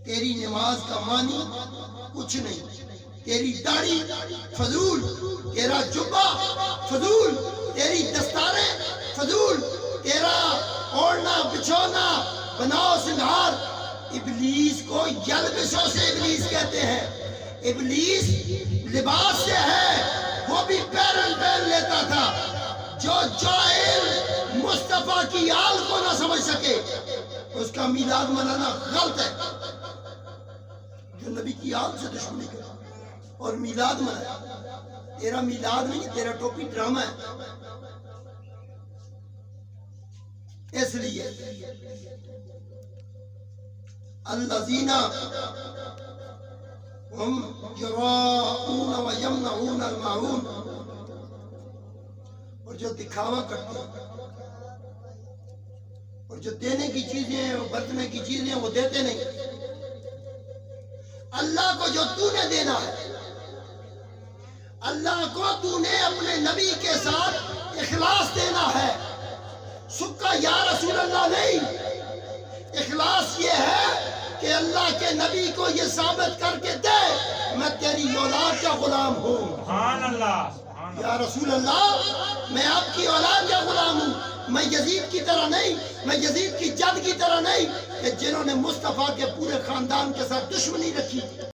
تیری نماز کا معنی کچھ نہیں، تیری داڑھی فضول، تیرا جبہ فضول، تیری دستاریں فضول، تیرا اوڑھنا بچھونا بناؤ سنگھار۔ ابلیس کو یلبسوں سے ابلیس کہتے ہیں، ابلیس لباس سے ہے، وہ بھی پیرن پہن لیتا تھا۔ جو جاہل مصطفیٰ کی آل کو نہ سمجھ سکے اس کا میلاد منانا غلط ہے۔ جو نبی کی آل سے دشمنی کرے اور میلاد منائے، تیرا میلاد نہیں، تیرا ٹوپی ڈرامہ ہے۔ اس لیے الذین ہم یراؤون ویمنعون الماعون، اور جو دکھاوا کرتے ہیں اور جو دینے کی چیزیں ہیں اور برتنے کی چیزیں ہیں وہ دیتے نہیں۔ اللہ کو جو تو نے دینا ہے، اللہ کو تو نے اپنے نبی کے ساتھ اخلاص دینا ہے۔ سکا یا رسول اللہ نہیں، اخلاص یہ ہے کہ اللہ کے نبی کو یہ ثابت کر کے دے میں تیری اولاد کا غلام ہوں۔ سبحان اللہ، یا رسول اللہ میں آپ کی اولاد کا غلام ہوں، میں یزید کی طرح نہیں، میں یزید کی جد کی طرح نہیں کہ جنہوں نے مصطفیٰ کے پورے خاندان کے ساتھ دشمنی رکھی۔